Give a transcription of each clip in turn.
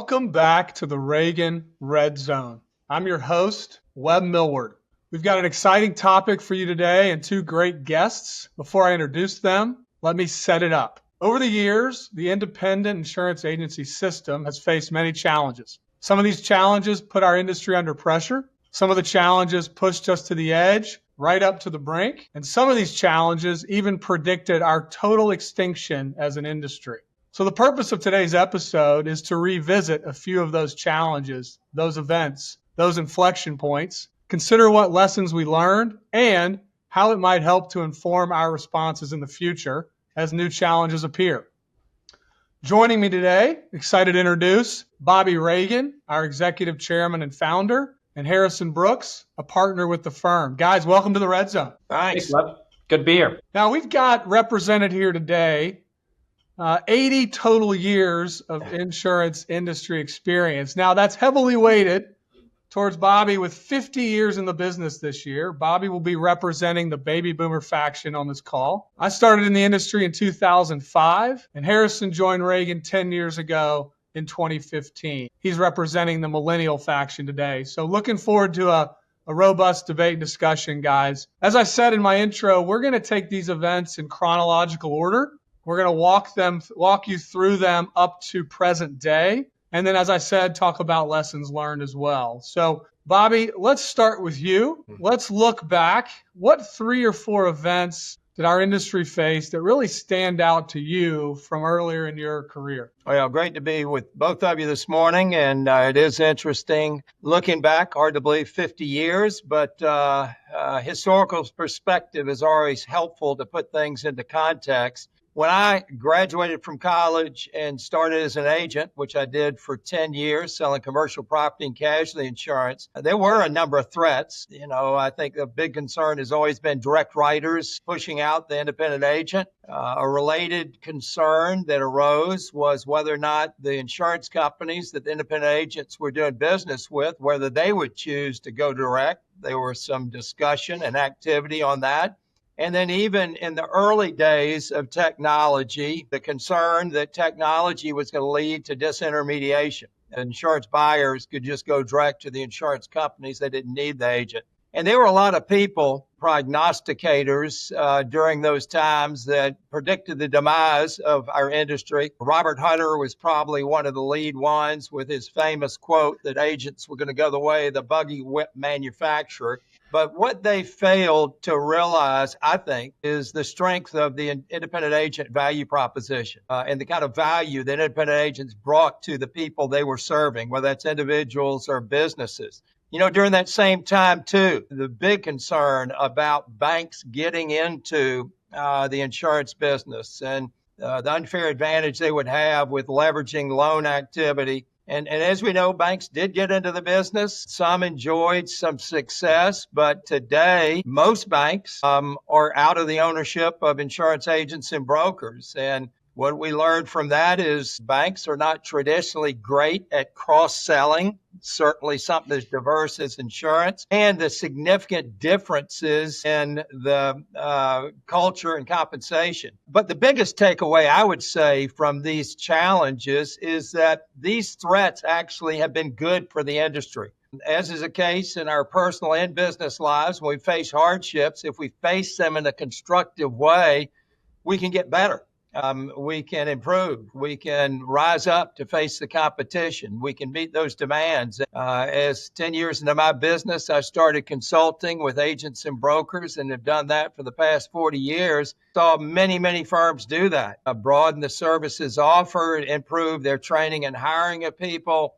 Welcome back to the Reagan RedZone. I'm your host, Webb Milward. We've got an exciting topic for you today and two great guests. Before I introduce them, let me set it up. Over the years, the independent insurance agency system has faced many challenges. Some of these challenges put our industry under pressure. Some of the challenges pushed us to the edge, right up to the brink. And some of these challenges even predicted our total extinction as an industry. So the purpose of today's episode is to revisit a few of those challenges, those events, those inflection points, consider what lessons we learned, and how it might help to inform our responses in the future as new challenges appear. Joining me today, excited to introduce Bobby Reagan, our executive chairman and founder, and Harrison Brooks, a partner with the firm. Guys, welcome to the Red Zone. Thanks. Good to be here. Now, we've got represented here today 80 total years of insurance industry experience. Now, that's heavily weighted towards Bobby with 50 years in the business this year. Bobby will be representing the baby boomer faction on this call. I started in the industry in 2005, and Harrison joined Reagan 10 years ago in 2015. He's representing the millennial faction today. So looking forward to a robust debate and discussion, guys. As I said in my intro, we're going to take these events in chronological order. We're going to walk you through them up to present day. And then, as I said, talk about lessons learned as well. So, Bobby, let's start with you. Let's look back. What 3 or 4 events did our industry face that really stand out to you from earlier in your career? Well, great to be with both of you this morning. And it is interesting looking back, hard to believe 50 years, but historical perspective is always helpful to put things into context. When I graduated from college and started as an agent, which I did for 10 years, selling commercial property and casualty insurance, there were a number of threats. I think the big concern has always been direct writers pushing out the independent agent. A related concern that arose was whether or not the insurance companies that the independent agents were doing business with, whether they would choose to go direct. There was some discussion and activity on that. And then even in the early days of technology, the concern that technology was going to lead to disintermediation. Insurance buyers could just go direct to the insurance companies. They didn't need the agent. And there were a lot of people, prognosticators during those times that predicted the demise of our industry. Robert Hunter was probably one of the lead ones with his famous quote that agents were going to go the way of the buggy whip manufacturer. But what they failed to realize, I think, is the strength of the independent agent value proposition and the kind of value that independent agents brought to the people they were serving, whether that's individuals or businesses. During that same time, too, the big concern about banks getting into the insurance business and the unfair advantage they would have with leveraging loan activity. And as we know, banks did get into the business. Some enjoyed some success, but today most banks are out of the ownership of insurance agents and brokers. And what we learned from that is banks are not traditionally great at cross-selling, certainly something as diverse as insurance, and the significant differences in the culture and compensation. But the biggest takeaway, I would say, from these challenges is that these threats actually have been good for the industry. As is the case in our personal and business lives, when we face hardships, if we face them in a constructive way, we can get better. We can improve. We can rise up to face the competition. We can meet those demands. As 10 years into my business, I started consulting with agents and brokers and have done that for the past 40 years. Saw many, many firms do that. Broaden the services offered, improve their training and hiring of people,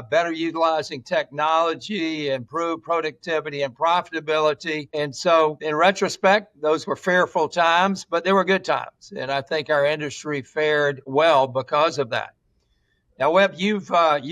better utilizing technology, improve productivity and profitability. And so in retrospect, those were fearful times, but they were good times. And I think our industry fared well because of that. Now, Webb, you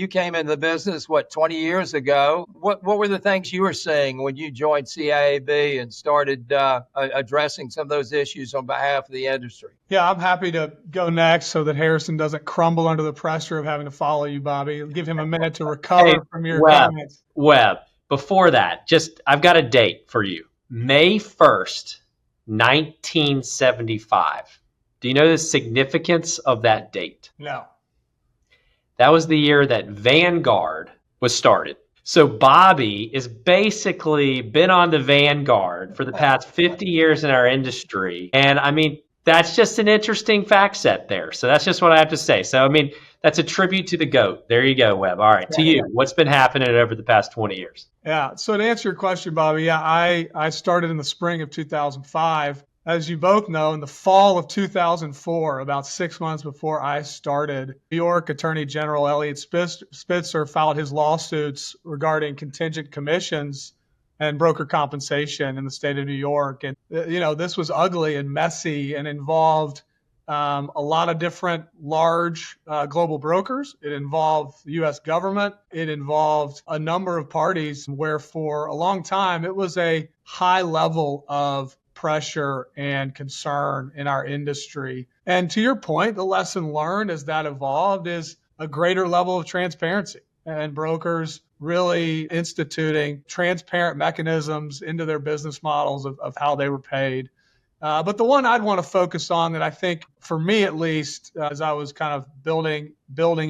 came into the business, 20 years ago. What were the things you were seeing when you joined CIAB and started addressing some of those issues on behalf of the industry? Yeah, I'm happy to go next so that Harrison doesn't crumble under the pressure of having to follow you, Bobby. Give him a minute to recover from your comments. Webb, before that, I've got a date for you. May 1st, 1975. Do you know the significance of that date? No. That was the year that Vanguard was started. So Bobby has basically been on the vanguard for the past 50 years in our industry. And I mean, that's just an interesting fact set there. So that's just what I have to say. So, I mean, that's a tribute to the GOAT. There you go, Webb. All right, to you. What's been happening over the past 20 years? Yeah. So to answer your question, Bobby, yeah, I started in the spring of 2005. As you both know, in the fall of 2004, about 6 months before I started, New York Attorney General Elliot Spitzer filed his lawsuits regarding contingent commissions and broker compensation in the state of New York. And, this was ugly and messy and involved a lot of different large global brokers. It involved the U.S. government. It involved a number of parties where for a long time it was a high level of pressure and concern in our industry. And to your point, the lesson learned as that evolved is a greater level of transparency and brokers really instituting transparent mechanisms into their business models of how they were paid. But the one I'd want to focus on that I think, for me at least, as I was kind of building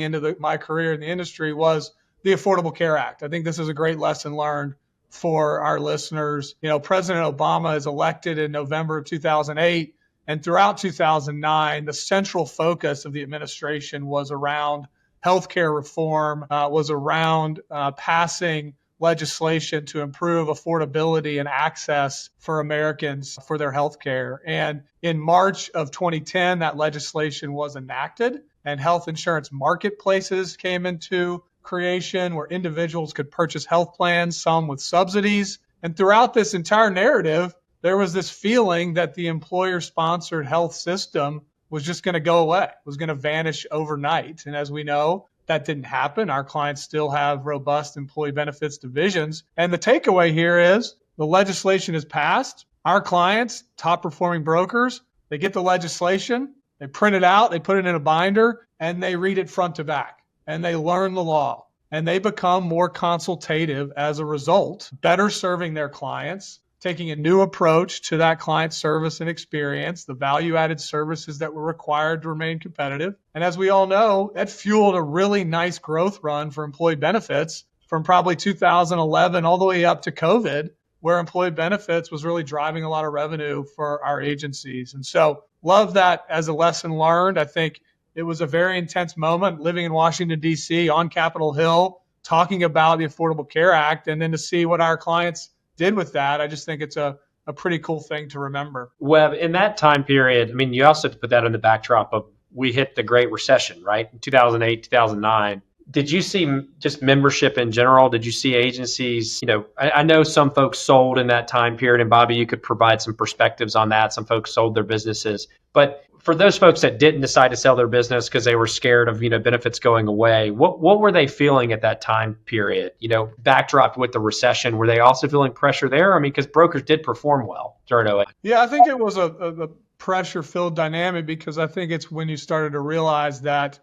into my career in the industry, was the Affordable Care Act. I think this is a great lesson learned for our listeners. President Obama is elected in November of 2008, and throughout 2009, the central focus of the administration was around healthcare reform, was around passing legislation to improve affordability and access for Americans for their health care. And in March of 2010, that legislation was enacted and health insurance marketplaces came into creation where individuals could purchase health plans, some with subsidies. And throughout this entire narrative, there was this feeling that the employer-sponsored health system was just going to go away, was going to vanish overnight. And as we know, that didn't happen. Our clients still have robust employee benefits divisions. And the takeaway here is the legislation is passed. Our clients, top performing brokers, they get the legislation, they print it out, they put it in a binder, and they read it front to back. And they learn the law. And they become more consultative as a result, better serving their clients, taking a new approach to that client service and experience, the value-added services that were required to remain competitive. And as we all know, that fueled a really nice growth run for employee benefits from probably 2011 all the way up to COVID, where employee benefits was really driving a lot of revenue for our agencies. And so love that as a lesson learned. I think it was a very intense moment living in Washington, D.C. on Capitol Hill, talking about the Affordable Care Act, and then to see what our clients did with that. I just think it's a pretty cool thing to remember. Webb, in that time period, I mean, you also have to put that in the backdrop of we hit the Great Recession, right? In 2008, 2009. Did you see just membership in general? Did you see agencies, I know some folks sold in that time period, and Bobby, you could provide some perspectives on that. Some folks sold their businesses, but for those folks that didn't decide to sell their business because they were scared of, benefits going away, what were they feeling at that time period? Backdrop with the recession, were they also feeling pressure there? I mean, because brokers did perform well during 08. Yeah, I think it was a pressure-filled dynamic because I think it's when you started to realize that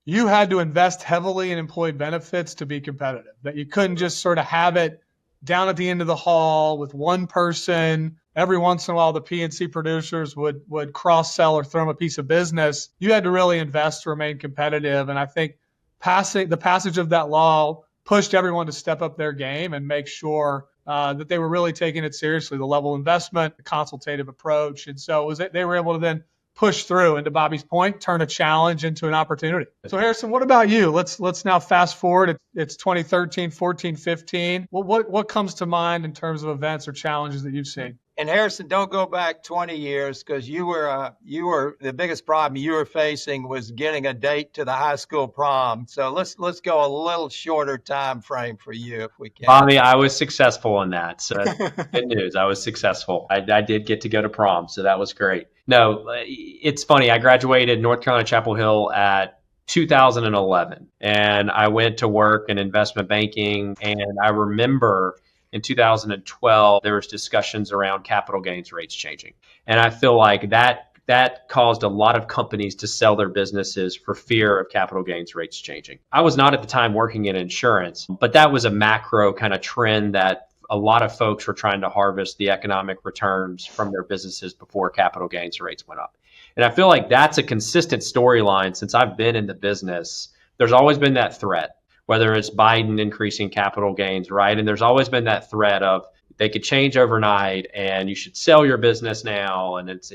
you had to invest heavily in employee benefits to be competitive, that you couldn't just sort of have it down at the end of the hall with one person. Every once in a while, the P&C producers would cross-sell or throw them a piece of business. You had to really invest to remain competitive. And I think the passage of that law pushed everyone to step up their game and make sure that they were really taking it seriously, the level of investment, the consultative approach. And so they were able to then push through, and to Bobby's point, turn a challenge into an opportunity. So Harrison, what about you? Let's now fast forward. It's 2013, 14, 15. What comes to mind in terms of events or challenges that you've seen? And Harrison, don't go back 20 years because you were the biggest problem you were facing was getting a date to the high school prom. So let's go a little shorter time frame for you if we can. Bobby, I was successful in that. So that's good news. I was successful. I did get to go to prom, so that was great. No, it's funny. I graduated North Carolina Chapel Hill at 2011, and I went to work in investment banking. And I remember in 2012, there was discussions around capital gains rates changing. And I feel like that caused a lot of companies to sell their businesses for fear of capital gains rates changing. I was not at the time working in insurance, but that was a macro kind of trend that a lot of folks were trying to harvest the economic returns from their businesses before capital gains rates went up. And I feel like that's a consistent storyline since I've been in the business there's always been that threat, whether it's Biden increasing capital gains, right? And there's always been that threat of they could change overnight and you should sell your business now. And it's,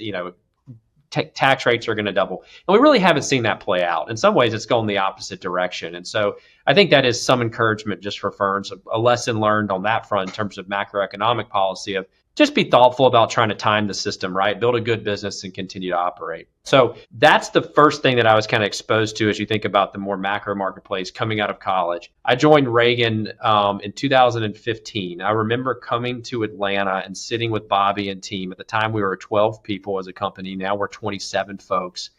tax rates are going to double. And we really haven't seen that play out. In some ways, it's going the opposite direction. And so I think that is some encouragement just for firms, a lesson learned on that front in terms of macroeconomic policy of just be thoughtful about trying to time the system, right? Build a good business and continue to operate. So that's the first thing that I was kind of exposed to as you think about the more macro marketplace coming out of college. I joined Reagan in 2015. I remember coming to Atlanta and sitting with Bobby and team. At the time, we were 12 people as a company. Now we're 27 folks.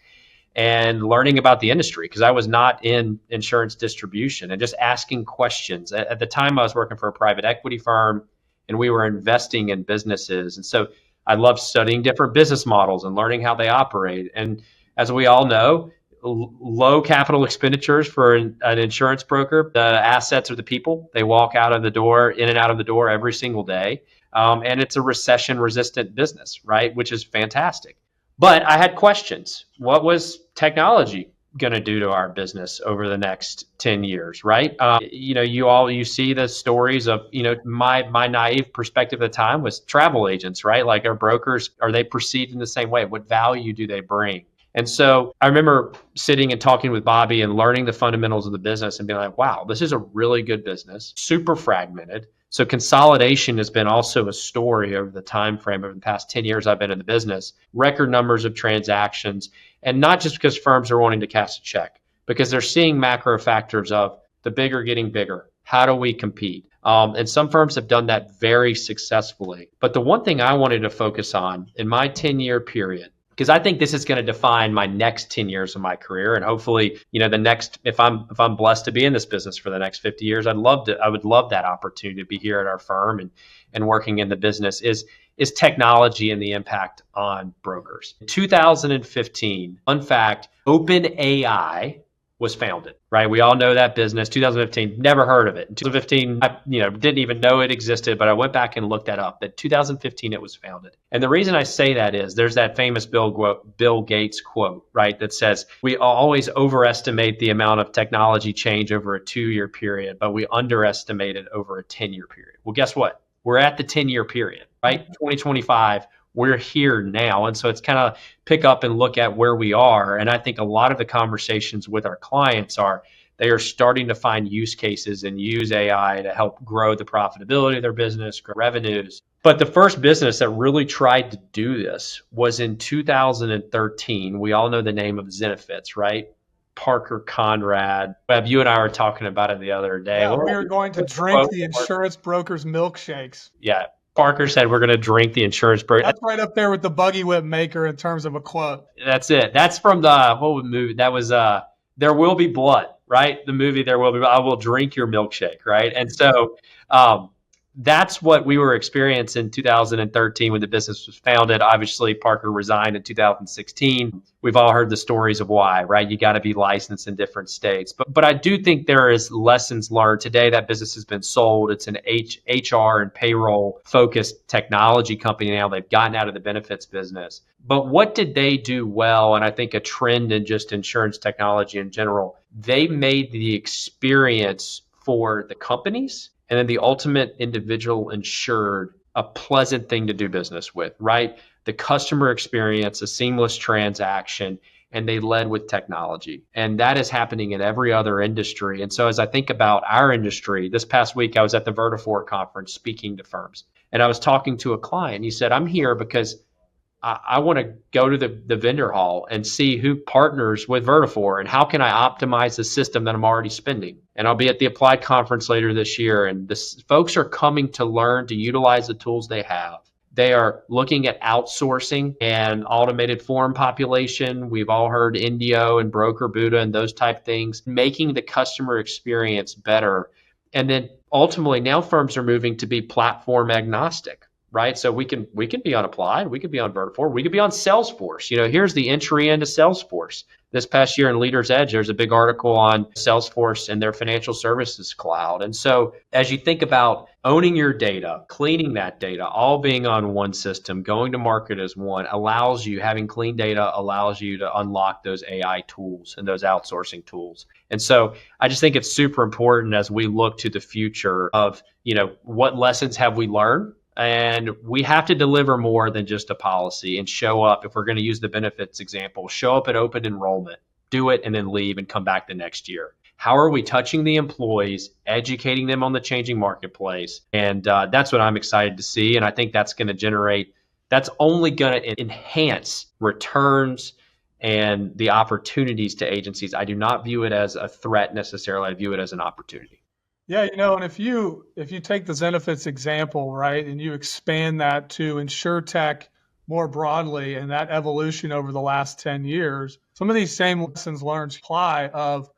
And learning about the industry because I was not in insurance distribution and just asking questions. At the time, I was working for a private equity firm and we were investing in businesses. And so I love studying different business models and learning how they operate. And as we all know, low capital expenditures for an insurance broker. The assets are the people. They walk out of the door, in and out of the door every single day. And it's a recession resistant business, right? Which is fantastic. But I had questions. What was technology going to do to our business over the next 10 years, right? You see the stories of, my naive perspective at the time was travel agents, right? Like are brokers, are they perceived in the same way? What value do they bring? And so I remember sitting and talking with Bobby and learning the fundamentals of the business and being like, wow, this is a really good business, super fragmented. So consolidation has been also a story over the time frame over the past 10 years I've been in the business, record numbers of transactions, and not just because firms are wanting to cash a check, because they're seeing macro factors of the bigger getting bigger. How do we compete? And some firms have done that very successfully. But the one thing I wanted to focus on in my 10-year period, because I think this is going to define my next 10 years of my career. And hopefully, the next, if I'm blessed to be in this business for the next 50 years, I would love that opportunity to be here at our firm and working in the business is technology and the impact on brokers. In 2015, fun fact, OpenAI was founded, right? We all know that business. 2015, never heard of it. In 2015, I didn't even know it existed, but I went back and looked that up. That 2015, it was founded. And the reason I say that is there's that famous Bill Gates quote, right? That says, we always overestimate the amount of technology change over a 2-year period, but we underestimate it over a 10-year period. Well, guess what? We're at the 10-year period, right? 2025. We're here now. And so it's kind of pick up and look at where we are. And I think a lot of the conversations with our clients they are starting to find use cases and use AI to help grow the profitability of their business, grow revenues. But the first business that really tried to do this was in 2013. We all know the name of Zenefits, right? Parker Conrad. Webb, you and I were talking about it the other day. Yeah, we were going to drink the insurance broker's milkshakes. Yeah. Parker said we're going to drink the insurance broker. That's right up there with the buggy whip maker in terms of a quote. That's it. That's from the what movie? That was There Will Be Blood, right? The movie There Will Be Blood. I will drink your milkshake, right? And so that's what we were experiencing in 2013 when the business was founded. Obviously, Parker resigned in 2016. We've all heard the stories of why, right? You got to be licensed in different states. But I do think there is lessons learned. Today, that business has been sold. It's an HR and payroll focused technology company now. They've gotten out of the benefits business. But what did they do well? And I think a trend in just insurance technology in general, they made the experience for the companies and then the ultimate individual insured a pleasant thing to do business with, right? The customer experience, a seamless transaction, and they led with technology. And that is happening in every other industry. And so as I think about our industry, this past week, I was at the Vertafore conference speaking to firms. And I was talking to a client. He said, I'm here because I want to go to the vendor hall and see who partners with Vertafore and how can I optimize the system that I'm already spending. And I'll be at the Applied conference later this year. And folks are coming to learn to utilize the tools they have. They are looking at outsourcing and automated form population. We've all heard Indio and Broker Buddha and those type things, making the customer experience better. And then ultimately now firms are moving to be platform agnostic. Right. So we can be on Applied, we could be on Vertafore, we could be on Salesforce. Here's the entry into Salesforce. This past year in Leader's Edge, there's a big article on Salesforce and their financial services cloud. And so as you think about owning your data, cleaning that data, all being on one system, going to market as one, allows you, having clean data allows you to unlock those AI tools and those outsourcing tools. And so I just think it's super important as we look to the future of, what lessons have we learned? And we have to deliver more than just a policy and show up. If we're going to use the benefits example, show up at open enrollment, do it, and then leave and come back the next year. How are we touching the employees, educating them on the changing marketplace? And that's what I'm excited to see. And I think that's only going to enhance returns and the opportunities to agencies. I do not view it as a threat necessarily. I view it as an opportunity. Yeah, and if you take the Zenefits example, right, and you expand that to InsurTech more broadly and that evolution over the last 10 years, some of these same lessons learned apply of,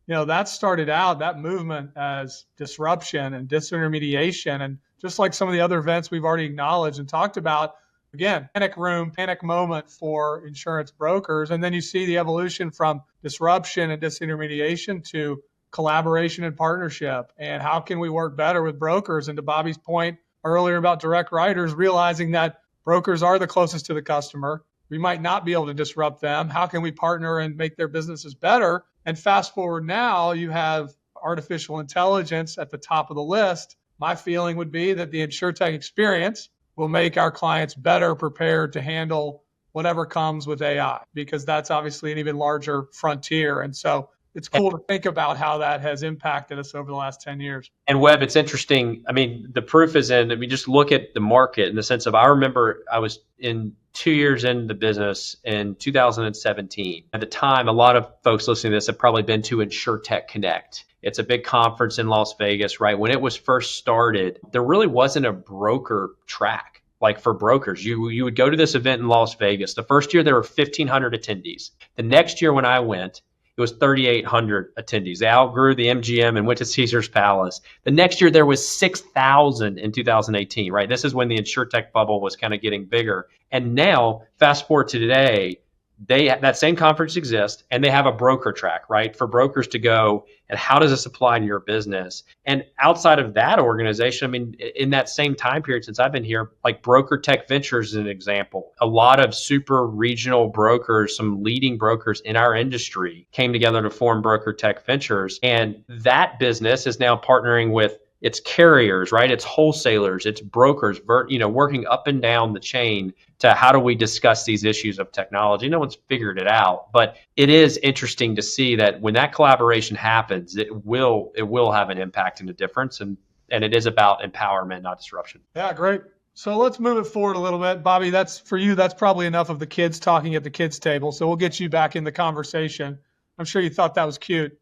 that started out, that movement, as disruption and disintermediation. And just like some of the other events we've already acknowledged and talked about, again, panic room, panic moment for insurance brokers. And then you see the evolution from disruption and disintermediation to collaboration and partnership. And how can we work better with brokers? And to Bobby's point earlier about direct writers, realizing that brokers are the closest to the customer. We might not be able to disrupt them. How can we partner and make their businesses better? And fast forward now, you have artificial intelligence at the top of the list. My feeling would be that the InsurTech experience will make our clients better prepared to handle whatever comes with AI, because that's obviously an even larger frontier. And so it's cool to think about how that has impacted us over the last 10 years. And Webb, it's interesting. I mean, the proof is in, just look at the market in the sense of, I remember I was in 2 years into the business in 2017. At the time, a lot of folks listening to this have probably been to InsurTech Connect. It's a big conference in Las Vegas, right? When it was first started, there really wasn't a broker track. Like for brokers, you would go to this event in Las Vegas. The first year there were 1,500 attendees. The next year when I went, it was 3,800 attendees. They outgrew the MGM and went to Caesar's Palace. The next year there was 6,000 in 2018, right? This is when the InsurTech bubble was kind of getting bigger. And now, fast forward to today, that same conference exists, and they have a broker track, right? For brokers to go, and how does this apply to your business? And outside of that organization, I mean, in that same time period since I've been here, like Broker Tech Ventures is an example. A lot of super regional brokers, some leading brokers in our industry came together to form Broker Tech Ventures. And that business is now partnering with its carriers, right? It's wholesalers, it's brokers, working up and down the chain to how do we discuss these issues of technology. No one's figured it out, but it is interesting to see that when that collaboration happens, it will have an impact and a difference. And it is about empowerment, not disruption. Yeah, great. So let's move it forward a little bit. Bobby, that's probably enough of the kids talking at the kids' table. So we'll get you back in the conversation. I'm sure you thought that was cute.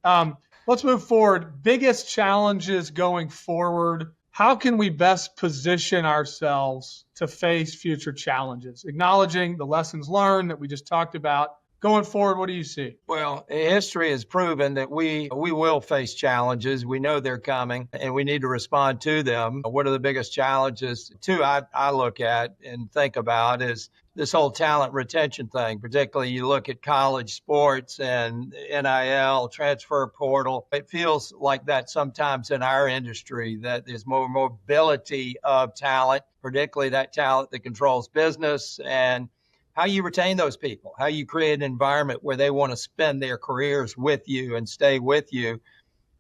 Let's move forward. Biggest challenges going forward. How can we best position ourselves to face future challenges? Acknowledging the lessons learned that we just talked about. Going forward, what do you see? Well, history has proven that we will face challenges. We know they're coming, and we need to respond to them. What are the biggest challenges, too, I look at and think about is this whole talent retention thing. Particularly, you look at college sports and NIL, transfer portal. It feels like that sometimes in our industry, that there's more mobility of talent, particularly that talent that controls business, and how you retain those people, how you create an environment where they want to spend their careers with you and stay with you.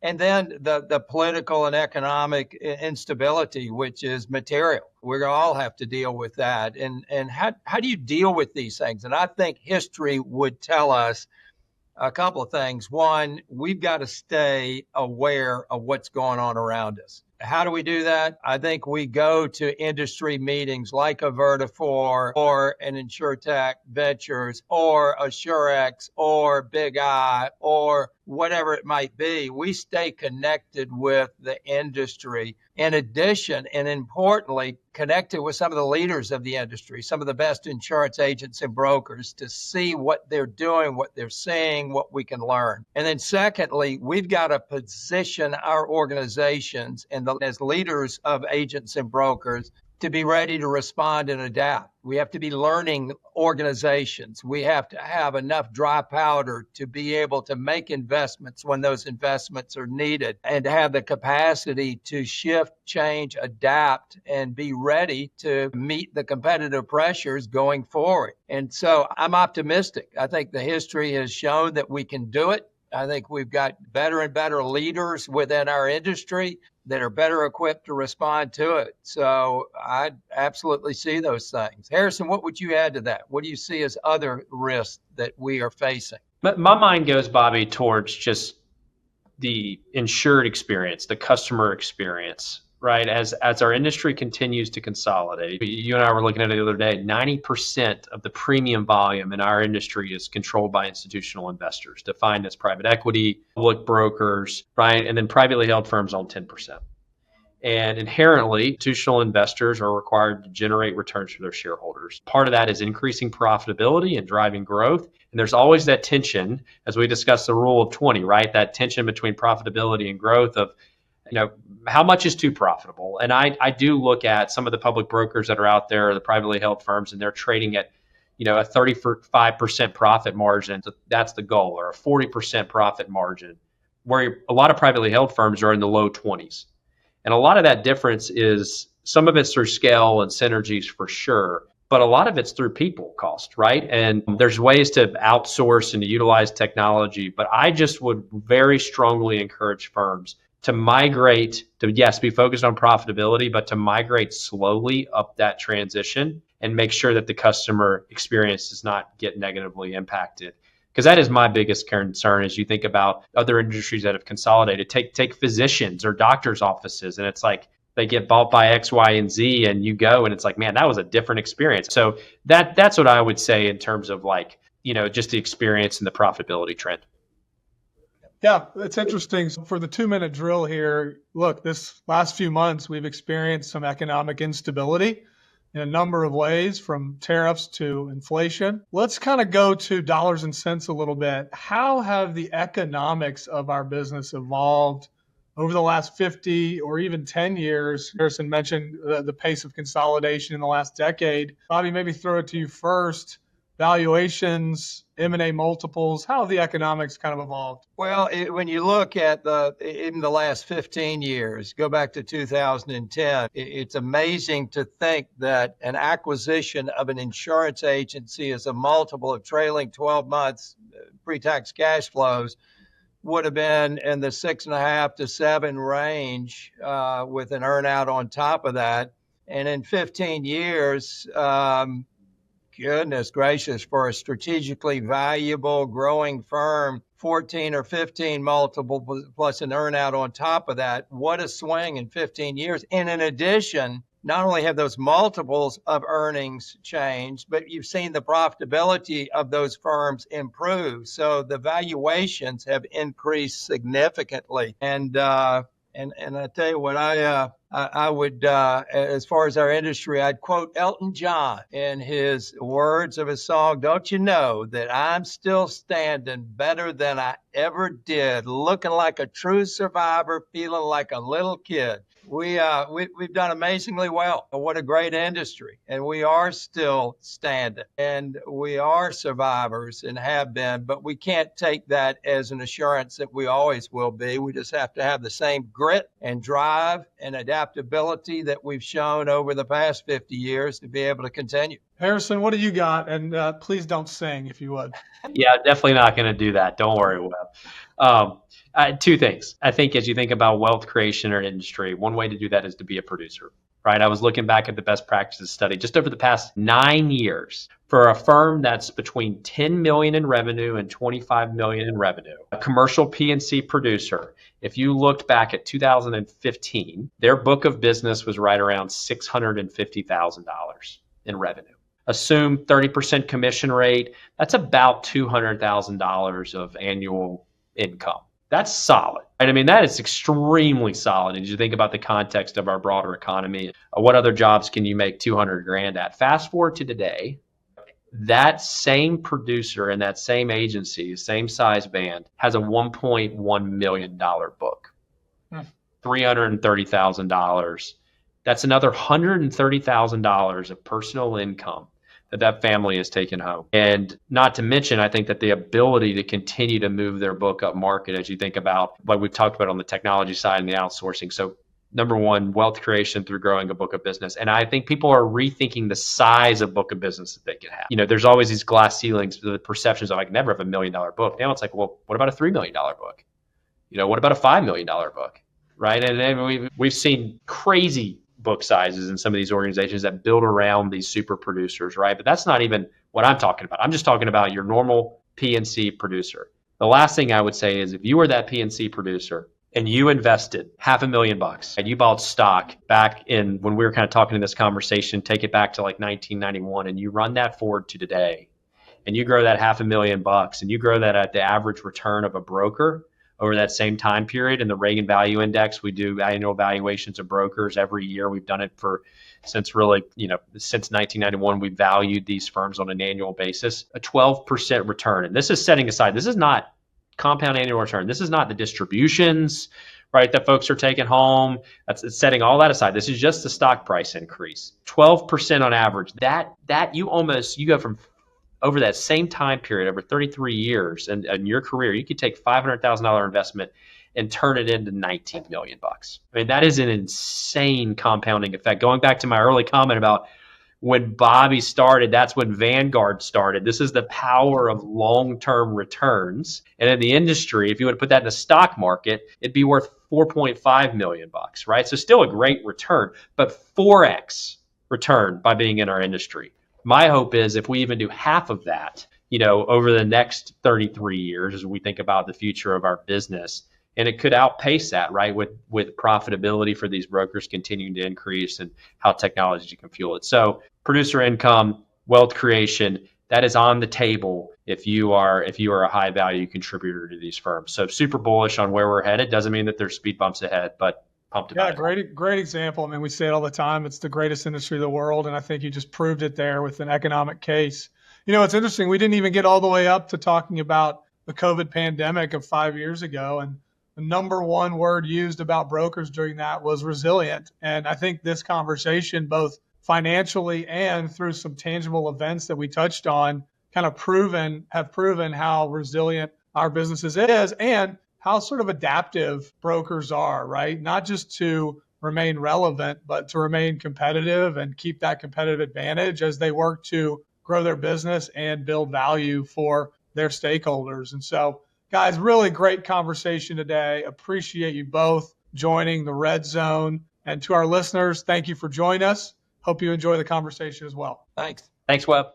And then the political and economic instability, which is material. We're going to all have to deal with that. And how do you deal with these things? And I think history would tell us a couple of things. One, we've got to stay aware of what's going on around us. How do we do that? I think we go to industry meetings like a Vertafore or an InsurTech Ventures or a Surex or Big I or whatever it might be. We stay connected with the industry. In addition, and importantly, connected with some of the leaders of the industry, some of the best insurance agents and brokers, to see what they're doing, what they're seeing, what we can learn. And then secondly, we've got to position our organizations and as leaders of agents and brokers to be ready to respond and adapt. We have to be learning organizations. We have to have enough dry powder to be able to make investments when those investments are needed, and to have the capacity to shift, change, adapt, and be ready to meet the competitive pressures going forward. And so I'm optimistic. I think the history has shown that we can do it. I think we've got better and better leaders within our industry that are better equipped to respond to it. So I absolutely see those things. Harrison, what would you add to that? What do you see as other risks that we are facing? My mind goes, Bobby, towards just the insured experience, the customer experience, right? As our industry continues to consolidate, you and I were looking at it the other day, 90% of the premium volume in our industry is controlled by institutional investors, defined as private equity, public brokers, right? And then privately held firms own 10%. And inherently, institutional investors are required to generate returns for their shareholders. Part of that is increasing profitability and driving growth. And there's always that tension, as we discussed the rule of 20, right? That tension between profitability and growth of, how much is too profitable? And I do look at some of the public brokers that are out there, the privately held firms, and they're trading at, a 35% profit margin. That's the goal, or a 40% profit margin, where a lot of privately held firms are in the low 20s. And a lot of that difference is, some of it's through scale and synergies for sure, but a lot of it's through people cost, right? And there's ways to outsource and to utilize technology, but I just would very strongly encourage firms to migrate to, yes, be focused on profitability, but to migrate slowly up that transition and make sure that the customer experience does not get negatively impacted. Because that is my biggest concern as you think about other industries that have consolidated. Take physicians or doctors' offices, and it's like they get bought by X, Y, and Z, and you go, and it's like, man, that was a different experience. So that's what I would say in terms of just the experience and the profitability trend. Yeah, it's interesting. So for the 2-minute drill here, look, this last few months, we've experienced some economic instability in a number of ways, from tariffs to inflation. Let's kind of go to dollars and cents a little bit. How have the economics of our business evolved over the last 50 or even 10 years? Harrison mentioned the pace of consolidation in the last decade. Bobby, maybe throw it to you first. Valuations, M&A multiples, how have the economics kind of evolved? Well, when you look at in the last 15 years, go back to 2010, it's amazing to think that an acquisition of an insurance agency as a multiple of trailing 12 months pre-tax cash flows would have been in the 6.5 to 7 range with an earnout on top of that. And in 15 years, goodness gracious, for a strategically valuable growing firm, 14 or 15 multiple plus an earnout on top of that. What a swing in 15 years. And in addition, not only have those multiples of earnings changed, but you've seen the profitability of those firms improve. So the valuations have increased significantly. And I tell you what, I would, as far as our industry, I'd quote Elton John in his words of his song, "Don't you know that I'm still standing better than I ever did, looking like a true survivor, feeling like a little kid." We've done amazingly well. What a great industry. And we are still standing, and we are survivors and have been, but we can't take that as an assurance that we always will be. We just have to have the same grit and drive and adaptability that we've shown over the past 50 years to be able to continue. Harrison, what do you got? And please don't sing if you would. Yeah, definitely not going to do that. Don't worry, Webb. Two things. I think as you think about wealth creation or industry, one way to do that is to be a producer, right? I was looking back at the best practices study just over the past 9 years for a firm that's between 10 million in revenue and 25 million in revenue, a commercial P&C producer. If you looked back at 2015, their book of business was right around $650,000 in revenue. Assume 30% commission rate. That's about $200,000 of annual income. That's solid. Right? I mean, that is extremely solid. As you think about the context of our broader economy, what other jobs can you make 200 grand at? Fast forward to today, that same producer in that same agency, same size band, has a $1.1 million book, $330,000 That's another $130,000 of personal income that family has taken home. And not to mention, I think that the ability to continue to move their book up market as you think about what we've talked about on the technology side and the outsourcing. So number one, wealth creation through growing a book of business. And I think people are rethinking the size of book of business that they can have. There's always these glass ceilings, the perceptions of I can never have $1 million book. Now it's like, well, what about a $3 million book? What about a $5 million book? Right. And then we've seen crazy book sizes in some of these organizations that build around these super producers, right? But that's not even what I'm talking about. I'm just talking about your normal PNC producer. The last thing I would say is if you were that PNC producer and you invested $500,000 and you bought stock back in when we were kind of talking in this conversation, take it back to like 1991, and you run that forward to today, and you grow that $500,000 and you grow that at the average return of a broker over that same time period. In the Reagan Value Index, we do annual valuations of brokers every year. We've done it since 1991. We valued these firms on an annual basis, a 12% return. And this is setting aside, this is not compound annual return. This is not the distributions, right, that folks are taking home. It's setting all that aside. This is just the stock price increase. 12% on average. That you go from over that same time period, over 33 years in your career, you could take $500,000 investment and turn it into $19 million. I mean, that is an insane compounding effect. Going back to my early comment about when Bobby started, that's when Vanguard started. This is the power of long-term returns. And in the industry, if you would put that in the stock market, it'd be worth $4.5 million, right? So still a great return, but 4x return by being in our industry. My hope is if we even do half of that, over the next 33 years, as we think about the future of our business, and it could outpace that, right, with profitability for these brokers continuing to increase and how technology can fuel it. So producer income, wealth creation, that is on the table if you are a high value contributor to these firms. So super bullish on where we're headed. Doesn't mean that there's speed bumps ahead, but pumped about it. Great example. I mean, we say it all the time. It's the greatest industry in the world, and I think you just proved it there with an economic case. It's interesting. We didn't even get all the way up to talking about the COVID pandemic of 5 years ago, and the number one word used about brokers during that was resilient. And I think this conversation, both financially and through some tangible events that we touched on, kind of have proven how resilient our businesses is and how sort of adaptive brokers are, right? Not just to remain relevant, but to remain competitive and keep that competitive advantage as they work to grow their business and build value for their stakeholders. And so, guys, really great conversation today. Appreciate you both joining the Red Zone. And to our listeners, thank you for joining us. Hope you enjoy the conversation as well. Thanks. Thanks, Webb.